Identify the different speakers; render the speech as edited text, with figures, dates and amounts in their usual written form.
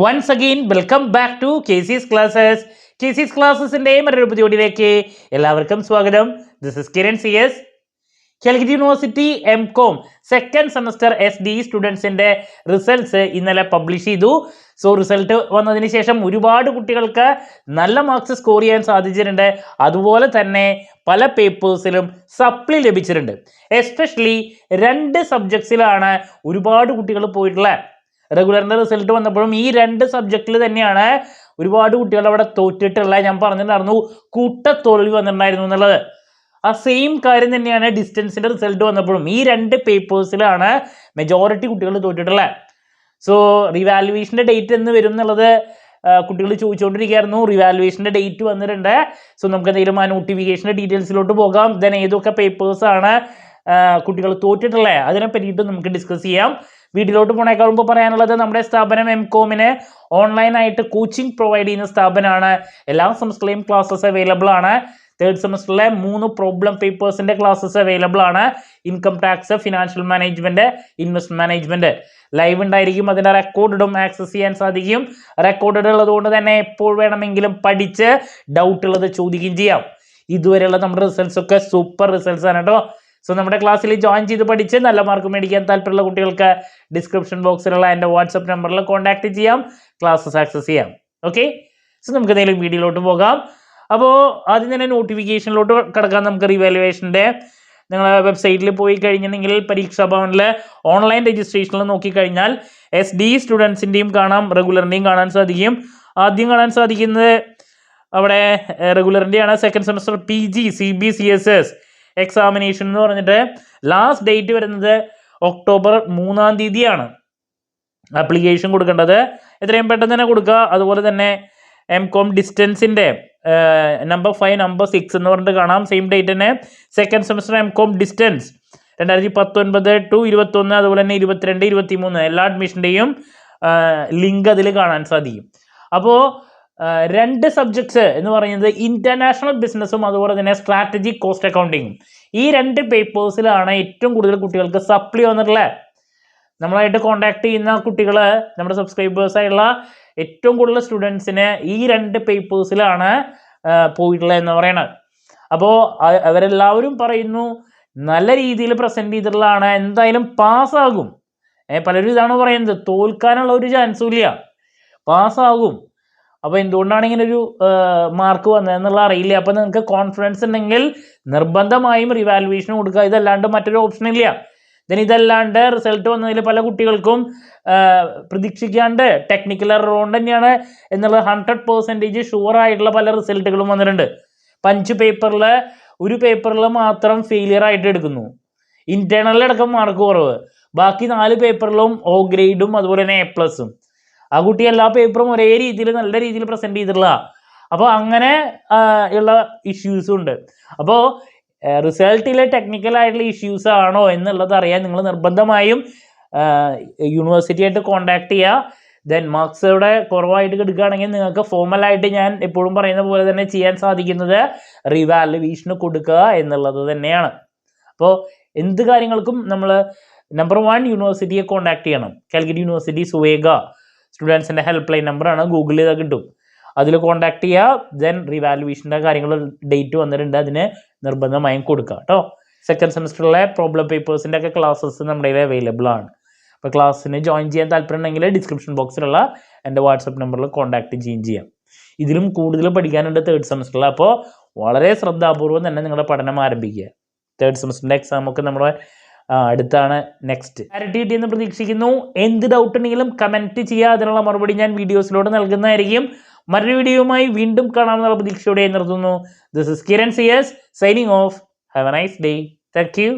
Speaker 1: Once again, welcome back to KC's Classes. KC's Classesന്റെ മറ്റൊരു പുതിയയിലേക്ക് എല്ലാവർക്കും സ്വാഗതം. This is Kiran CS. Calicut university M.Com second semester SD സ്റ്റുഡൻസിൻ്റെ results ഇന്നലെ publish ചെയ്തു. So result വന്നതിന് ശേഷം ഒരുപാട് കുട്ടികൾക്ക് നല്ല മാർക്സ് സ്കോർ ചെയ്യാൻ സാധിച്ചിട്ടുണ്ട്. അതുപോലെ തന്നെ പല പേപ്പേഴ്സിലും സപ്ലി ലഭിച്ചിട്ടുണ്ട്. എസ്പെഷ്യലി 2 സബ്ജക്ട്സിലാണ് ഒരുപാട് കുട്ടികൾ പോയിട്ടുള്ളത്. റെഗുലറിൻ്റെ റിസൾട്ട് വന്നപ്പോഴും ഈ 2 സബ്ജക്റ്റിൽ തന്നെയാണ് ഒരുപാട് കുട്ടികൾ അവിടെ തോറ്റിട്ടുള്ളത്. ഞാൻ പറഞ്ഞിട്ടുണ്ടായിരുന്നു കൂട്ടത്തോൽവി വന്നിട്ടുണ്ടായിരുന്നു എന്നുള്ളത്. ആ സെയിം കാര്യം തന്നെയാണ് ഡിസ്റ്റൻസിൻ്റെ റിസൾട്ട് വന്നപ്പോഴും ഈ 2 പേപ്പേഴ്സിലാണ് മെജോറിറ്റി കുട്ടികൾ തോറ്റിട്ടുള്ളത്. സോ റിവാലുവേഷൻ്റെ ഡേറ്റ് എന്ന് വരും എന്നുള്ളത് കുട്ടികൾ ചോദിച്ചുകൊണ്ടിരിക്കുകയായിരുന്നു. റിവാലുവേഷൻ്റെ ഡേറ്റ് വന്നിട്ടുണ്ട്. സോ നമുക്ക് എന്തെങ്കിലും ആ നോട്ടിഫിക്കേഷൻ്റെ ഡീറ്റെയിൽസിലോട്ട് പോകാം. ദെൻ ഏതൊക്കെ പേപ്പേഴ്സാണ് കുട്ടികൾ തോറ്റിട്ടുള്ളത് അതിനെ പറ്റിയിട്ട് നമുക്ക് ഡിസ്കസ് ചെയ്യാം. വീഡിയോയിലോട്ട് പോണേക്കാൾ മുമ്പ് പറയാനുള്ളത് നമ്മുടെ സ്ഥാപനം M.Com-ന് ഓൺലൈനായിട്ട് കോച്ചിങ് പ്രൊവൈഡ് ചെയ്യുന്ന സ്ഥാപനമാണ്. എല്ലാ സെമസ്റ്ററിലെയും ക്ലാസ്സസ് അവൈലബിൾ ആണ്. 3rd സെമസ്റ്ററിലെ 3 പ്രോബ്ലം പേപ്പേഴ്സിൻ്റെ ക്ലാസ്സസ് അവൈലബിൾ ആണ്. Income tax, financial management, investment management live ഉണ്ടായിരിക്കും. അതിൻ്റെ റെക്കോർഡും ആക്സസ് ചെയ്യാൻ സാധിക്കും. റെക്കോർഡ് ഉള്ളതുകൊണ്ട് തന്നെ എപ്പോൾ വേണമെങ്കിലും പഠിച്ച് ഡൗട്ട് ഉള്ളത് ചോദിക്കുകയും ചെയ്യാം. ഇതുവരെയുള്ള നമ്മുടെ റിസൾട്ട്സ് ഒക്കെ സൂപ്പർ റിസൾട്ട്സ് ആണ് കേട്ടോ. സോ നമ്മുടെ ക്ലാസ്സിൽ ജോയിൻ ചെയ്ത് പഠിച്ച് നല്ല മാർക്ക് മേടിക്കാൻ താല്പര്യമുള്ള കുട്ടികൾക്ക് ഡിസ്ക്രിപ്ഷൻ ബോക്സിലുള്ള എൻ്റെ വാട്സപ്പ് നമ്പറിൽ കോൺടാക്ട് ചെയ്യാം, ക്ലാസ്സസ് ആക്സസ് ചെയ്യാം. ഓക്കെ, സോ നമുക്ക് എന്തെങ്കിലും വീഡിയോയിലോട്ട് പോകാം. അപ്പോൾ ആദ്യം തന്നെ നോട്ടിഫിക്കേഷനിലോട്ട് കിടക്കാം. നമുക്ക് റിവാലുവേഷൻ്റെ നിങ്ങൾ വെബ്സൈറ്റിൽ പോയി കഴിഞ്ഞിട്ടുണ്ടെങ്കിൽ പരീക്ഷാ ഭവനിൽ ഓൺലൈൻ രജിസ്ട്രേഷനിൽ നോക്കിക്കഴിഞ്ഞാൽ SD സ്റ്റുഡൻസിൻ്റെയും കാണാം, റെഗുലറിൻ്റെയും കാണാൻ സാധിക്കും. ആദ്യം കാണാൻ സാധിക്കുന്നത് അവിടെ റെഗുലറിൻ്റെയാണ്. Second semester PG CBCSS examination എന്ന് പറഞ്ഞിട്ട് ലാസ്റ്റ് ഡേറ്റ് വരുന്നത് ഒക്ടോബർ 3-ാം തീയതിയാണ് ആപ്ലിക്കേഷൻ കൊടുക്കേണ്ടത്. എത്രയും പെട്ടെന്ന് തന്നെ കൊടുക്കുക. അതുപോലെ തന്നെ M.Com ഡിസ്റ്റൻസിൻ്റെ നമ്പർ 5 നമ്പർ 6 എന്ന് പറഞ്ഞിട്ട് കാണാം. സെയിം ഡേറ്റ് തന്നെ second semester M.Com distance 2019 to 21, അതുപോലെ തന്നെ 22, 23 എല്ലാ അഡ്മിഷൻ്റെയും ലിങ്ക് അതിൽ കാണാൻ സാധിക്കും. അപ്പോൾ 2 സബ്ജക്ട്സ് എന്ന് പറയുന്നത് ഇൻ്റർനാഷണൽ ബിസിനസ്സും അതുപോലെ തന്നെ സ്ട്രാറ്റജിക് കോസ്റ്റ് അക്കൗണ്ടിങ്ങും. ഈ 2 പേപ്പേഴ്സിലാണ് ഏറ്റവും കൂടുതൽ കുട്ടികൾക്ക് സപ്ലി വന്നിട്ടുള്ളത്. നമ്മളായിട്ട് കോൺടാക്ട് ചെയ്യുന്ന കുട്ടികൾ, നമ്മുടെ സബ്സ്ക്രൈബേഴ്സായുള്ള ഏറ്റവും കൂടുതൽ സ്റ്റുഡൻസിന് ഈ 2 പേപ്പേഴ്സിലാണ് പോയിട്ടുള്ളത് എന്ന് പറയണത്. അപ്പോൾ അവരെല്ലാവരും പറയുന്നു നല്ല രീതിയിൽ പ്രസൻറ്റ് ചെയ്തിട്ടുള്ളതാണ്, എന്തായാലും പാസ്സാകും. പലരും ഇതാണ് പറയുന്നത്, തോൽക്കാനുള്ള ഒരു ചാൻസും ഇല്ല, പാസ്സാകും. അപ്പോൾ എന്തുകൊണ്ടാണ് ഇങ്ങനെ ഒരു മാർക്ക് വന്നതെന്നുള്ള അറിയില്ല. അപ്പോൾ നിങ്ങൾക്ക് കോൺഫിഡൻസ് ഉണ്ടെങ്കിൽ നിർബന്ധമായും റിവാലുവേഷൻ കൊടുക്കുക. ഇതല്ലാണ്ട് മറ്റൊരു ഓപ്ഷൻ ഇല്ല. ഇതല്ലാണ്ട് റിസൾട്ട് വന്നതിൽ പല കുട്ടികൾക്കും പ്രതീക്ഷിക്കാണ്ട് ടെക്നിക്കൽ എറർ കൊണ്ട് തന്നെയാണ് എന്നുള്ളത് 100% ഷുവർ ആയിട്ടുള്ള പല റിസൾട്ടുകളും വന്നിട്ടുണ്ട്. 5 പേപ്പറിൽ ഒരു പേപ്പറിൽ മാത്രം ഫെയിലിയർ ആയിട്ട് എടുക്കുന്നു. ഇൻറ്റേർണലിലടക്കം മാർക്ക് കുറവ്. ബാക്കി 4 പേപ്പറിലും O ഗ്രേഡും അതുപോലെ തന്നെ A+. ആ കുട്ടി എല്ലാ പേപ്പറും ഒരേ രീതിയിൽ നല്ല രീതിയിൽ പ്രസൻറ്റ് ചെയ്തിട്ടുള്ള. അപ്പോൾ അങ്ങനെ ഉള്ള ഇഷ്യൂസും ഉണ്ട്. അപ്പോൾ റിസൾട്ടിലെ ടെക്നിക്കൽ ആയിട്ടുള്ള ഇഷ്യൂസ് ആണോ എന്നുള്ളത് അറിയാൻ നിങ്ങൾ നിർബന്ധമായും യൂണിവേഴ്സിറ്റിയായിട്ട് കോൺടാക്ട് ചെയ്യുക. ദെൻ മാർക്സ് ഇവിടെ കുറവായിട്ട് എടുക്കുകയാണെങ്കിൽ നിങ്ങൾക്ക് ഫോർമലായിട്ട് ഞാൻ എപ്പോഴും പറയുന്ന പോലെ തന്നെ ചെയ്യാൻ സാധിക്കുന്നത് റിവാലുവേഷന് കൊടുക്കുക എന്നുള്ളത് തന്നെയാണ്. അപ്പോൾ എന്ത് കാര്യങ്ങൾക്കും നമ്മൾ നമ്പർ 1 യൂണിവേഴ്സിറ്റിയെ കോൺടാക്ട് ചെയ്യണം. Calicut university Suvega സ്റ്റുഡൻസിൻ്റെ help line നമ്പറാണ്, ഗൂഗിളിൽ ചെയ്താൽ കിട്ടും. അതിൽ കോൺടാക്ട് ചെയ്യുക. ദെൻ റിവാലുവേഷൻ്റെ കാര്യങ്ങൾ ഡേറ്റ് വന്നിട്ടുണ്ട്, അതിന് നിർബന്ധമായും കൊടുക്കുക കേട്ടോ. സെക്കൻഡ് സെമസ്റ്ററിലെ പ്രോബ്ലം പേപ്പേഴ്സിൻ്റെ ഒക്കെ ക്ലാസ്സസ് നമ്മുടെ കയ്യിൽ അവൈലബിൾ ആണ്. അപ്പോൾ ക്ലാസ്സിന് ജോയിൻ ചെയ്യാൻ താല്പര്യം ഉണ്ടെങ്കിൽ ഡിസ്ക്രിപ്ഷൻ ബോക്സിലുള്ള എൻ്റെ വാട്സപ്പ് നമ്പറിൽ കോൺടാക്ട് ചെയ്യാം. ഇതിലും കൂടുതൽ പഠിക്കാനുണ്ട് 3rd സെമസ്റ്ററിൽ. അപ്പോൾ വളരെ ശ്രദ്ധാപൂർവ്വം തന്നെ നിങ്ങളുടെ പഠനം ആരംഭിക്കുക. 3rd സെമസ്റ്ററിൻ്റെ എക്സാമൊക്കെ നമ്മുടെ അടുത്താണ്. നെക്സ്റ്റ് ക്ലാരിറ്റി കിട്ടിയെന്ന് പ്രതീക്ഷിക്കുന്നു. എന്ത് ഡൗട്ട് ഉണ്ടെങ്കിലും കമൻറ്റ് ചെയ്യുക, അതിനുള്ള മറുപടി ഞാൻ വീഡിയോസിലൂടെ നൽകുന്നതായിരിക്കും. മറ്റൊരു വീഡിയോയുമായി വീണ്ടും കാണാമെന്നുള്ള പ്രതീക്ഷയോടെ നിർത്തുന്നു. This is Kiran CS signing off. Have a nice day. Thank U.